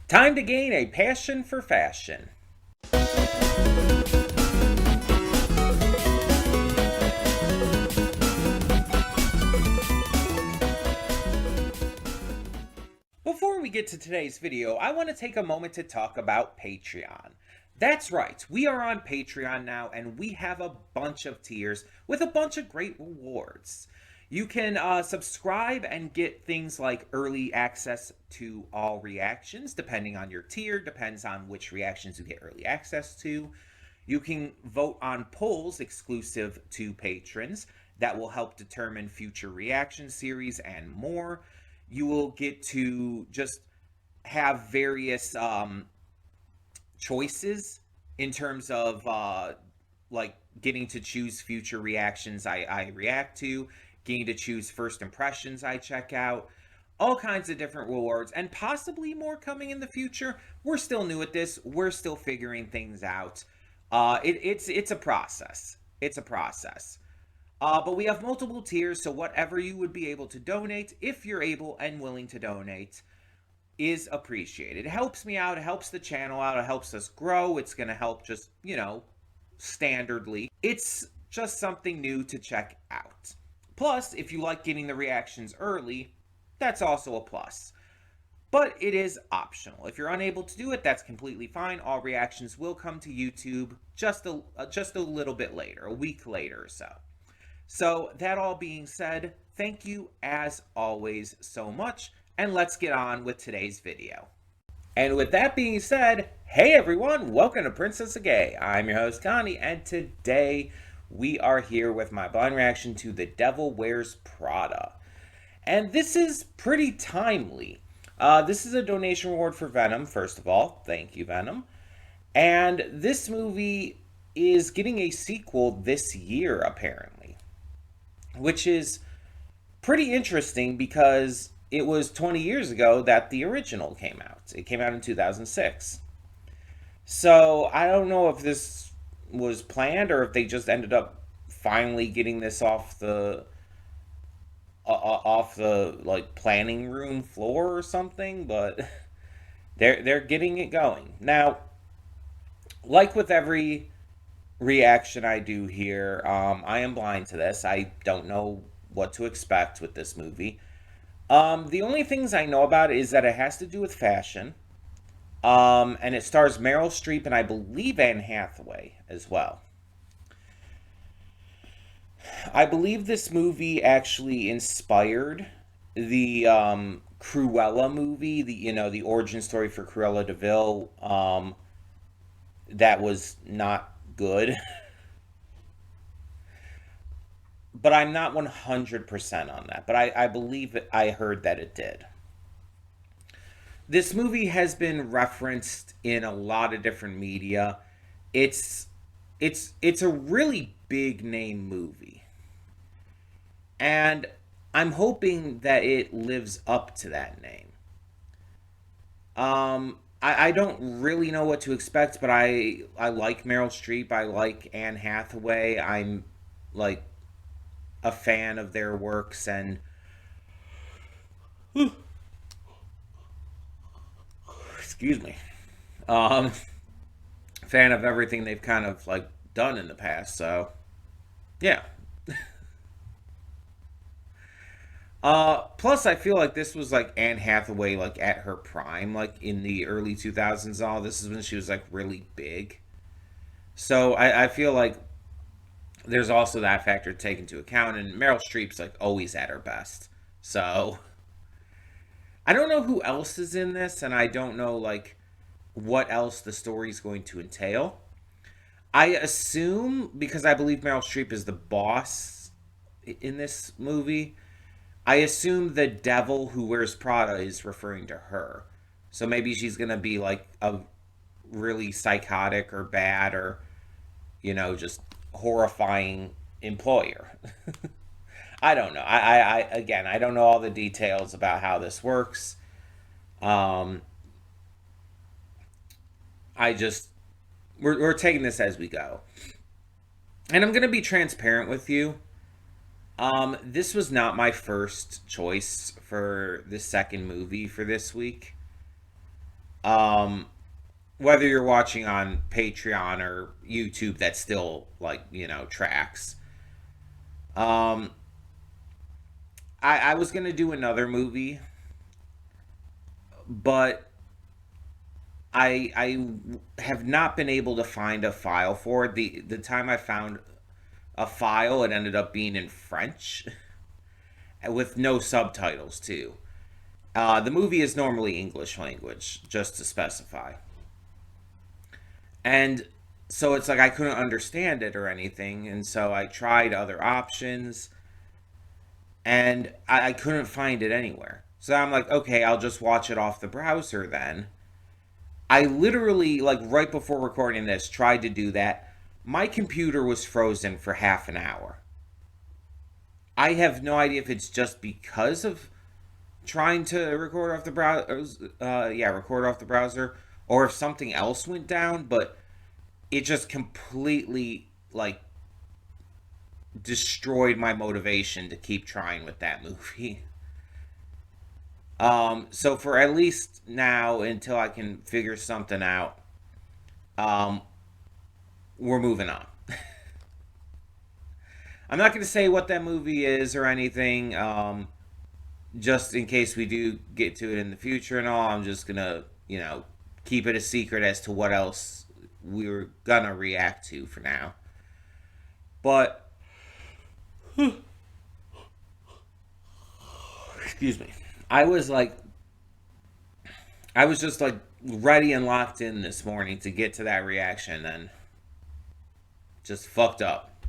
Time to gain a passion for fashion. Before we get to today's video, I want to take a moment to talk about Patreon. That's right, we are on Patreon now, and we have a bunch of tiers with a bunch of great rewards. You can subscribe and get things like early access to all reactions, depending on your tier, depends on which reactions you get early access to. You can vote on polls exclusive to patrons that will help determine future reaction series and more. You will get to just have various choices in terms of like getting to choose future reactions I react to, getting to choose first impressions I check out, all kinds of different rewards, and possibly more coming in the future. We're still new at this. We're still figuring things out. It's a process. It's a process. But we have multiple tiers, so whatever you would be able to donate, if you're able and willing to donate, is appreciated. It helps me out, it helps the channel out, it helps us grow. It's going to help just, standardly. It's just something new to check out. Plus, if you like getting the reactions early, that's also a plus. But it is optional. If you're unable to do it, that's completely fine. All reactions will come to YouTube just a little bit later, a week later or so. So, that all being said, thank you as always so much, and let's get on with today's video. And with that being said, hey everyone, welcome to Princess of Gay. I'm your host Connie, and today we are here with my blind reaction to The Devil Wears Prada. And this is pretty timely. This is a donation reward for Venom, first of all. Thank you, Venom. And this movie is getting a sequel this year, apparently, which is pretty interesting because it was 20 years ago that the original came out. It came out in 2006. So I don't know if this was planned or if they just ended up finally getting this off the like planning room floor or something, but they're getting it going. Now, like with every reaction I do here, I am blind to this. I don't know what to expect with this movie. The only things I know about it is that it has to do with fashion. And it stars Meryl Streep and I believe Anne Hathaway as well. I believe this movie actually inspired the Cruella movie, the origin story for Cruella de Vil, that was not good. But I'm not 100% on that. But I believe I heard that it did. This movie has been referenced in a lot of different media. It's a really big name movie. And I'm hoping that it lives up to that name. I don't really know what to expect, but I like Meryl Streep. I like Anne Hathaway. I'm like a fan of their works, and excuse me, fan of everything they've kind of like done in the past. So yeah. Plus I feel like this was like Anne Hathaway like at her prime, like in the early 2000s. All this is when she was like really big. So I feel like there's also that factor to take into account, and Meryl Streep's like always at her best. So I don't know who else is in this, and I don't know like what else the story's going to entail. I assume, because I believe Meryl Streep is the boss in this movie, I assume the devil who wears Prada is referring to her. So maybe she's gonna be like a really psychotic or bad or, just horrifying employer. I don't know. Again, I don't know all the details about how this works. I just we're taking this as we go, and I'm gonna be transparent with you. This was not my first choice for the second movie for this week. Um, whether you're watching on Patreon or YouTube, that still like tracks. Um, I was gonna do another movie, but I have not been able to find a file for it. The time I found a file, it ended up being in French with no subtitles too. The movie is normally English language, just to specify. And so it's like I couldn't understand it or anything, and so I tried other options, and I couldn't find it anywhere. So I'm like, okay, I'll just watch it off the browser then. I literally, like right before recording this, tried to do that. My computer was frozen for half an hour. I have no idea if it's just because of trying to record off the browser, record off the browser, or if something else went down, but it just completely like destroyed my motivation to keep trying with that movie. So for at least now, until I can figure something out, um, we're moving on. I'm not going to say what that movie is or anything, just in case we do get to it in the future and all. I'm just going to, keep it a secret as to what else we were going to react to for now. But, excuse me. I was like, I was just like ready and locked in this morning to get to that reaction and just fucked up.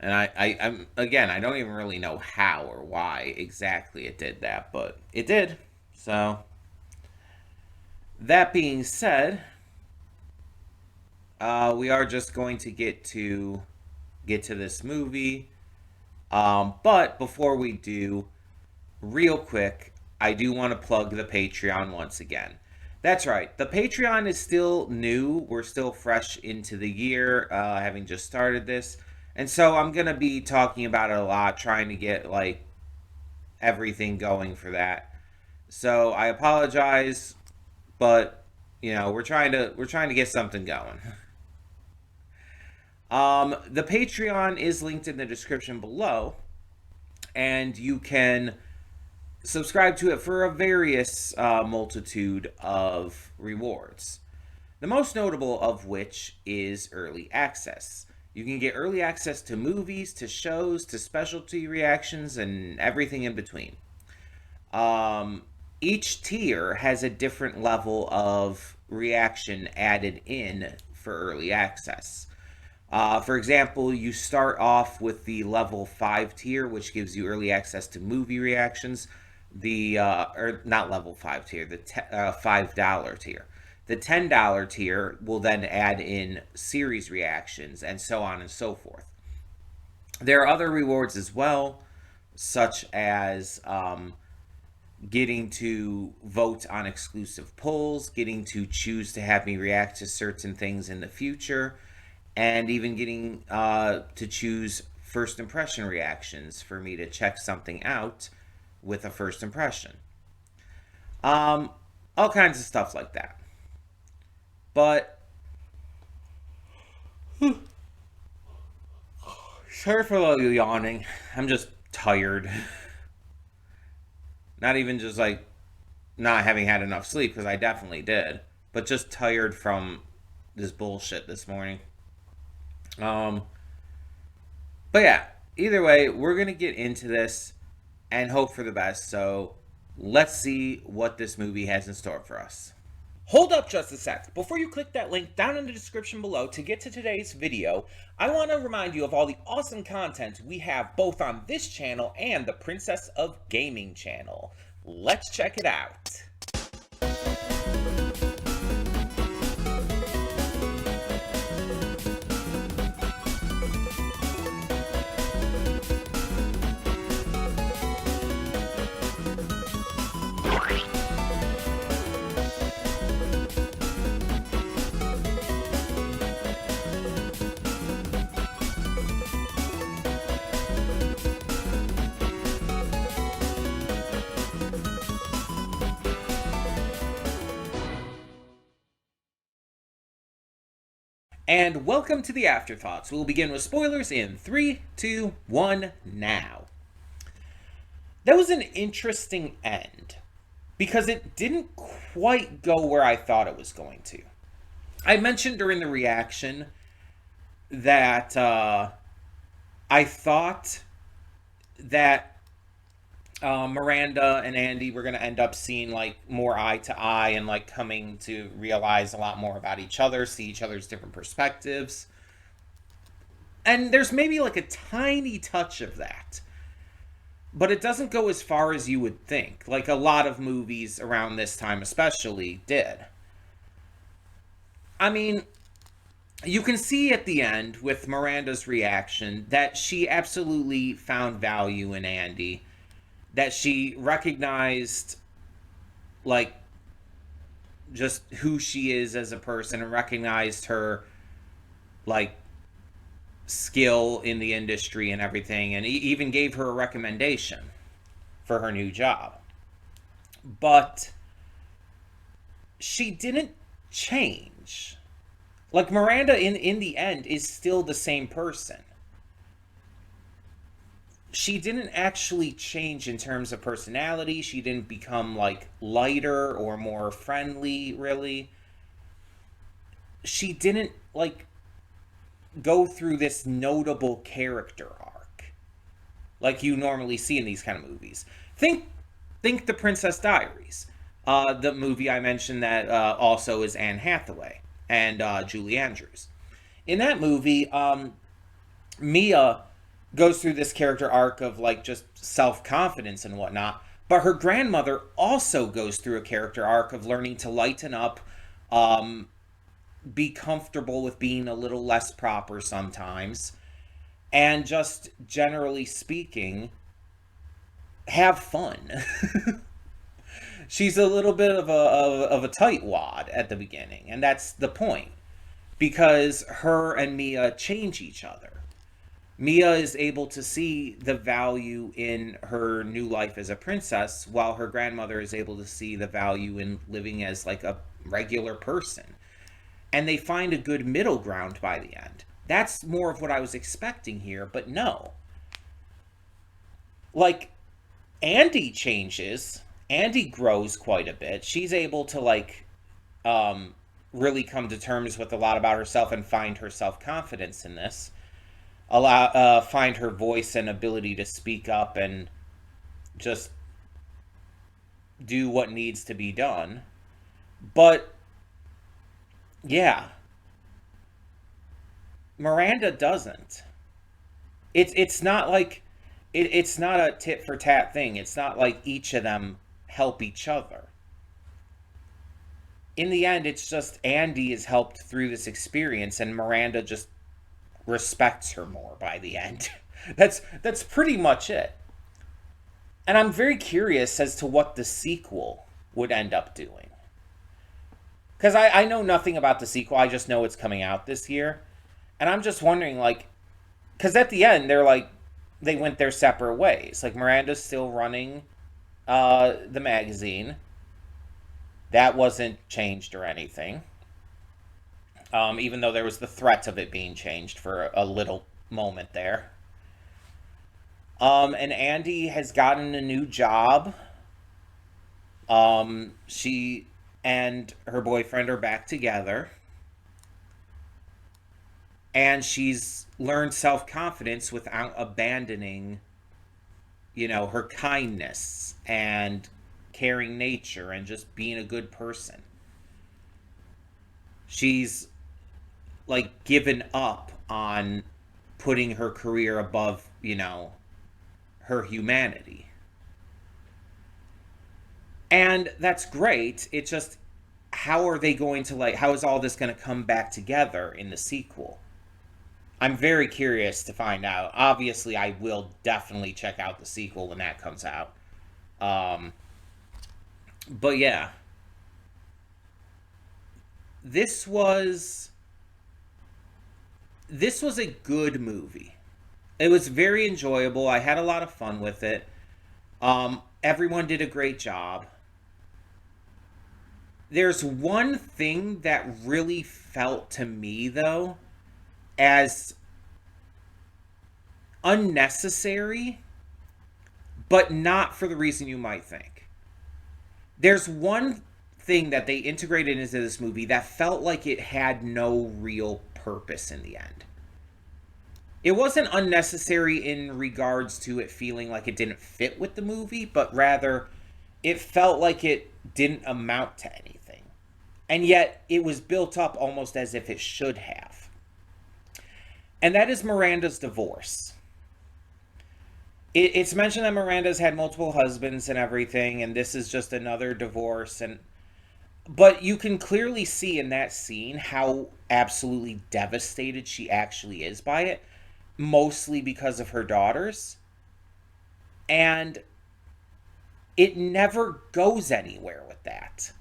And I'm again, I don't even really know how or why exactly it did that, but it did. So that being said, we are just going to get to this movie. But before we do, real quick, I do want to plug the Patreon once again. That's right, the Patreon is still new. We're still fresh into the year, having just started this. And so I'm going to be talking about it a lot, trying to get like everything going for that. So I apologize, but we're trying to get something going. The Patreon is linked in the description below, and you can subscribe to it for a various multitude of rewards. The most notable of which is early access. You can get early access to movies, to shows, to specialty reactions, and everything in between. Each tier has a different level of reaction added in for early access. For example, you start off with the level 5 tier, which gives you early access to movie reactions. Or not level 5 tier, the $5 tier. The $10 tier will then add in series reactions and so on and so forth. There are other rewards as well, such as getting to vote on exclusive polls, getting to choose to have me react to certain things in the future, and even getting to choose first impression reactions for me to check something out with a first impression. All kinds of stuff like that. But sorry for all you yawning. I'm just tired. Not even just like not having had enough sleep, because I definitely did, but just tired from this bullshit this morning. But yeah, either way, we're gonna get into this and hope for the best. So let's see what this movie has in store for us. Hold up just a sec. Before you click that link down in the description below to get to today's video, I want to remind you of all the awesome content we have both on this channel and the Princess of Gaming channel. Let's check it out. And welcome to the Afterthoughts. We'll begin with spoilers in 3, 2, 1, now. That was an interesting end because it didn't quite go where I thought it was going to. I mentioned during the reaction that I thought that Miranda and Andy were going to end up seeing like more eye to eye and like coming to realize a lot more about each other, see each other's different perspectives. And there's maybe like a tiny touch of that. But it doesn't go as far as you would think, like a lot of movies around this time especially did. I mean, you can see at the end with Miranda's reaction that she absolutely found value in Andy, that she recognized like just who she is as a person and recognized her like skill in the industry and everything, and even gave her a recommendation for her new job. But she didn't change. Like Miranda in the end is still the same person. She didn't actually change in terms of personality. She didn't become like lighter or more friendly, really. She didn't like go through this notable character arc like you normally see in these kind of movies. Think The Princess Diaries, the movie I mentioned that also is Anne Hathaway and Julie Andrews. In that movie, Mia goes through this character arc of like just self-confidence and whatnot, but her grandmother also goes through a character arc of learning to lighten up, be comfortable with being a little less proper sometimes, and just generally speaking, have fun. She's a little bit of a tightwad at the beginning, and that's the point, because her and Mia change each other. Mia is able to see the value in her new life as a princess, while her grandmother is able to see the value in living as like a regular person. And they find a good middle ground by the end. That's more of what I was expecting here, but no. Like, Andy changes. Andy grows quite a bit. She's able to, like, really come to terms with a lot about herself and find her self-confidence in this. Find her voice and ability to speak up and just do what needs to be done. But yeah, Miranda doesn't. It's not like it's not a tit for tat thing. It's not like each of them help each other. In the end, it's just Andy is helped through this experience, and Miranda just respects her more by the end. That's pretty much it. And I'm very curious as to what the sequel would end up doing. Because I know nothing about the sequel. I just know it's coming out this year. And I'm just wondering, like, because at the end, they're like, they went their separate ways. Like, Miranda's still running the magazine. That wasn't changed or anything. Even though there was the threat of it being changed for a little moment there. And Andy has gotten a new job. She and her boyfriend are back together. And she's learned self-confidence without abandoning, you know, her kindness and caring nature and just being a good person. She's, like, given up on putting her career above, you know, her humanity. And that's great. It's just, how are they going to, like, how is all this going to come back together in the sequel? I'm very curious to find out. Obviously, I will definitely check out the sequel when that comes out. But yeah. This was a good movie. It was very enjoyable. I had a lot of fun with it. Everyone did a great job. There's one thing that really felt to me, though, as unnecessary, but not for the reason you might think. There's one thing that they integrated into this movie that felt like it had no real purpose in the end. It wasn't unnecessary in regards to it feeling like it didn't fit with the movie, but rather it felt like it didn't amount to anything. And yet it was built up almost as if it should have. And that is Miranda's divorce. It's mentioned that Miranda's had multiple husbands and everything, and this is just another divorce. But you can clearly see in that scene how absolutely devastated she actually is by it, mostly because of her daughters. And it never goes anywhere with that.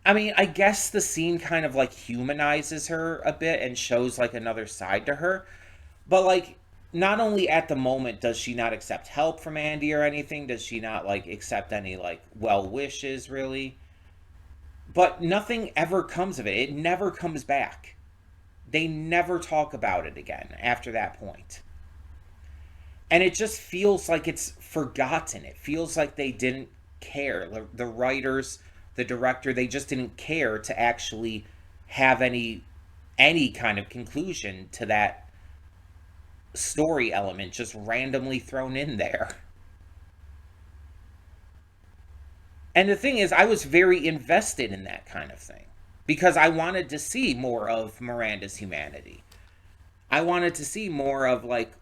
I mean, I guess the scene kind of like humanizes her a bit and shows like another side to her. But like, not only at the moment does she not accept help from Andy or anything, does she not like accept any like well wishes really, but nothing ever comes of it. It never comes back. They never talk about it again after that point. And it just feels like it's forgotten. It feels like they didn't care. The writers, the director, they just didn't care to actually have any kind of conclusion to that story element just randomly thrown in there. And the thing is, I was very invested in that kind of thing because I wanted to see more of Miranda's humanity. I wanted to see more of like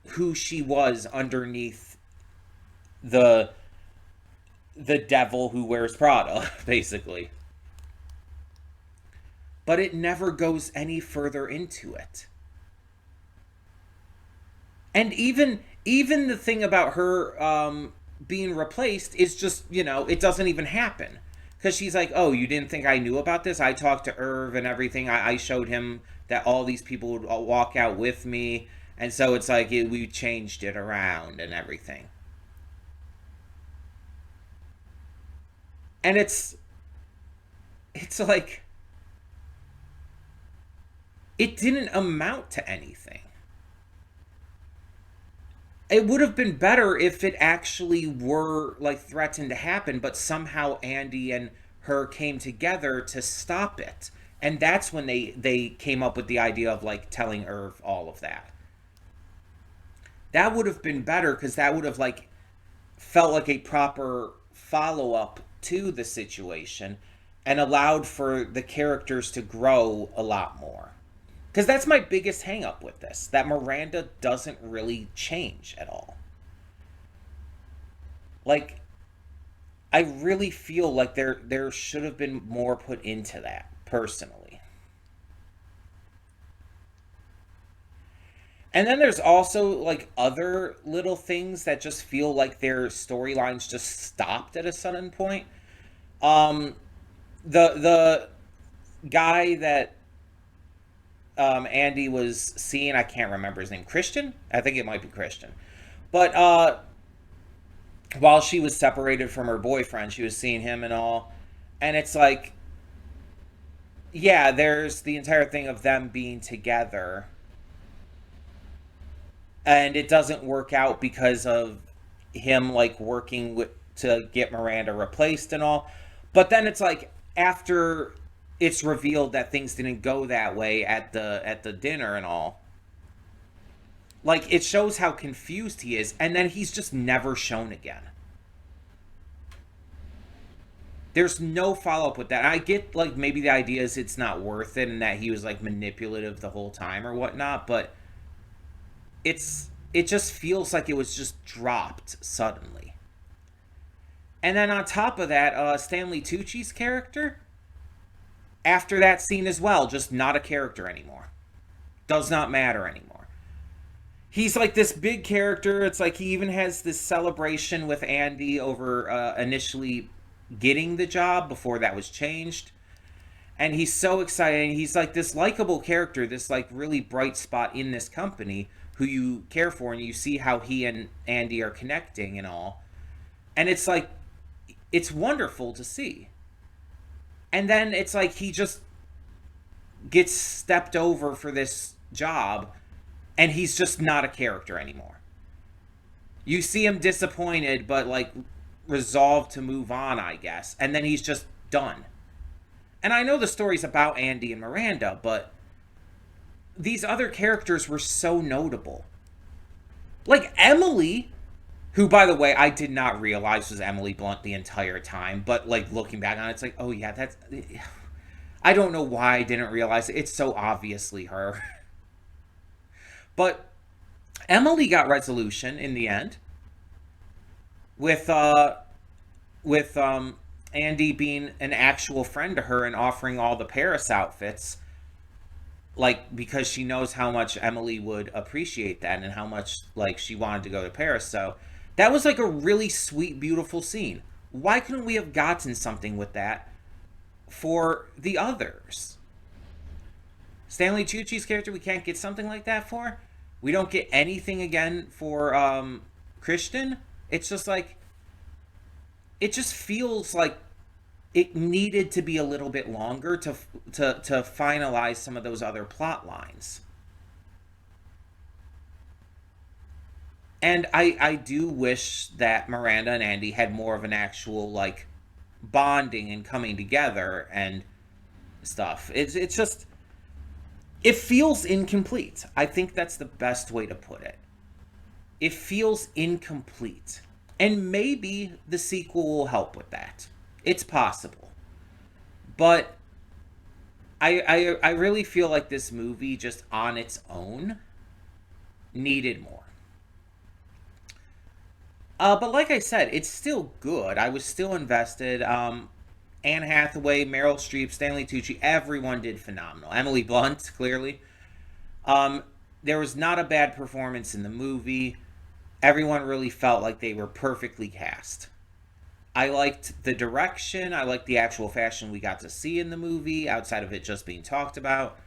who she was underneath the devil who wears Prada, basically. But it never goes any further into it. And even the thing about her being replaced is just, it doesn't even happen. Because she's like, oh, you didn't think I knew about this? I talked to Irv and everything. I showed him that all these people would walk out with me. And so it's like we changed it around and everything. And it's like, it didn't amount to anything. It would have been better if it actually were like threatened to happen, but somehow Andy and her came together to stop it. And that's when they came up with the idea of like telling Irv all of that. That would have been better because that would have like felt like a proper follow-up to the situation and allowed for the characters to grow a lot more. Because that's my biggest hang-up with this, that Miranda doesn't really change at all. Like, I really feel like there should have been more put into that, personally. And then there's also, like, other little things that just feel like their storylines just stopped at a sudden point. The guy that Andy was seeing, I can't remember his name, Christian? I think it might be Christian. But while she was separated from her boyfriend, she was seeing him and all. And it's like, yeah, there's the entire thing of them being together. And it doesn't work out because of him, like, working to get Miranda replaced and all. But then it's like, after it's revealed that things didn't go that way at the dinner and all, like, it shows how confused he is, and then he's just never shown again. There's no follow-up with that. I get, like, maybe the idea is it's not worth it and that he was, like, manipulative the whole time or whatnot, but it just feels like it was just dropped suddenly. And then on top of that, Stanley Tucci's character, after that scene as well, just not a character anymore. Does not matter anymore. He's like this big character. It's like he even has this celebration with Andy over initially getting the job before that was changed. And he's so excited. He's like this likable character, this like really bright spot in this company who you care for, and you see how he and Andy are connecting and all. And it's like, it's wonderful to see. And then it's like he just gets stepped over for this job, and he's just not a character anymore. You see him disappointed, but like resolved to move on, I guess. And then he's just done. And I know the story's about Andy and Miranda, but these other characters were so notable. Like Emily, who, by the way, I did not realize was Emily Blunt the entire time, but like looking back on it, it's like, oh yeah, that's. I don't know why I didn't realize it. It's so obviously her. But Emily got resolution in the end with Andy being an actual friend to her and offering all the Paris outfits, like because she knows how much Emily would appreciate that and how much like she wanted to go to Paris. So that was like a really sweet, beautiful scene. Why couldn't we have gotten something with that for the others? Stanley Tucci's character, we can't get something like that for. We don't get anything again for Christian. It's just like, it just feels like it needed to be a little bit longer to finalize some of those other plot lines. And I do wish that Miranda and Andy had more of an actual like bonding and coming together and stuff. It's just, it feels incomplete. I think that's the best way to put it. It feels incomplete. And maybe the sequel will help with that. It's possible. But I really feel like this movie just on its own needed more. But like I said, it's still good. I was still invested. Anne Hathaway, Meryl Streep, Stanley Tucci, everyone did phenomenal. Emily Blunt, clearly. There was not a bad performance in the movie. Everyone really felt like they were perfectly cast. I liked the direction. I liked the actual fashion we got to see in the movie, outside of it just being talked about.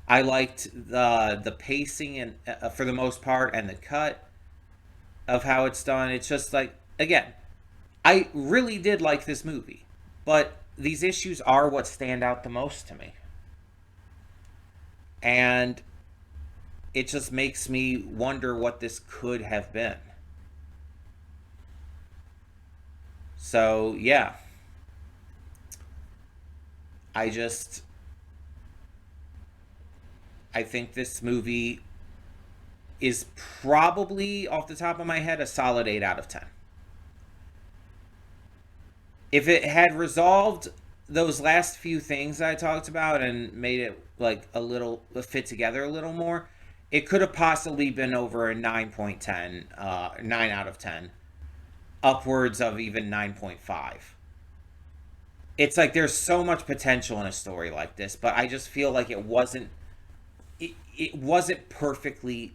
I liked the pacing and for the most part, and the cut of how it's done. It's just like, again, I really did like this movie, but these issues are what stand out the most to me. And it just makes me wonder what this could have been. So, yeah. I think this movie is probably, off the top of my head, a solid 8 out of 10. If it had resolved those last few things I talked about and made it like a little fit together a little more, it could have possibly been over a 9.10, 9 out of 10, upwards of even 9.5. It's like there's so much potential in a story like this, but I just feel like it wasn't perfectly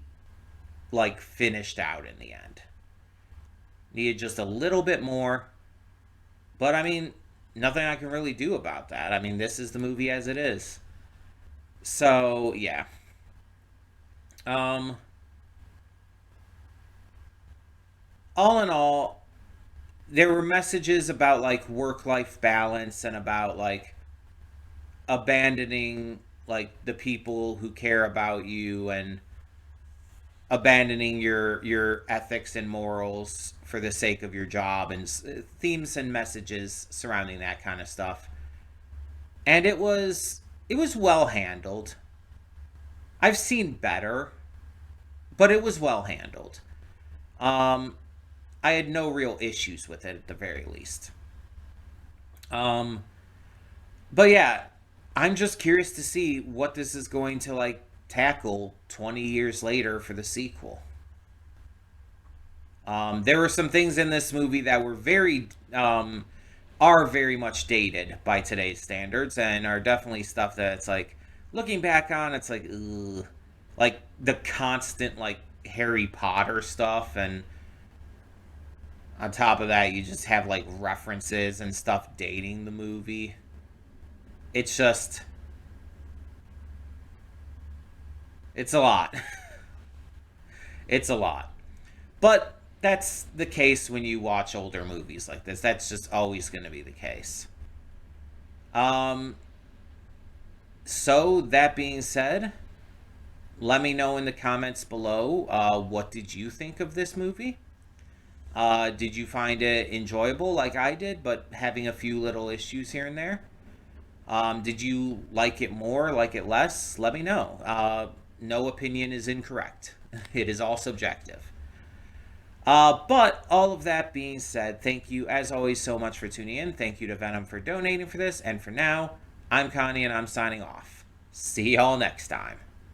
like finished out in the end. Needed just a little bit more. But I mean, nothing I can really do about that. I mean, this is the movie as it is. So, yeah. Um all in all, there were messages about like work-life balance and about like abandoning like the people who care about you and abandoning your ethics and morals for the sake of your job, and themes and messages surrounding that kind of stuff. And it was well handled. I've seen better, but it was well handled. Um I had no real issues with it at the very least. Um but yeah, I'm just curious to see what this is going to like tackle 20 years later for the sequel. There were some things in this movie that were are very much dated by today's standards and are definitely stuff that it's like, looking back on, it's like, ugh. Like the constant like Harry Potter stuff, and on top of that, you just have like references and stuff dating the movie. It's just, it's a lot. It's a lot. But that's the case when you watch older movies like this. That's just always going to be the case. Um, so that being said, let me know in the comments below, what did you think of this movie? Did you find it enjoyable like I did, but having a few little issues here and there? Did you like it more, like it less? Let me know. No opinion is incorrect. It is all subjective. But all of that being said, thank you as always so much for tuning in. Thank you to Venom for donating for this. And for now, I'm Connie and I'm signing off. See y'all next time.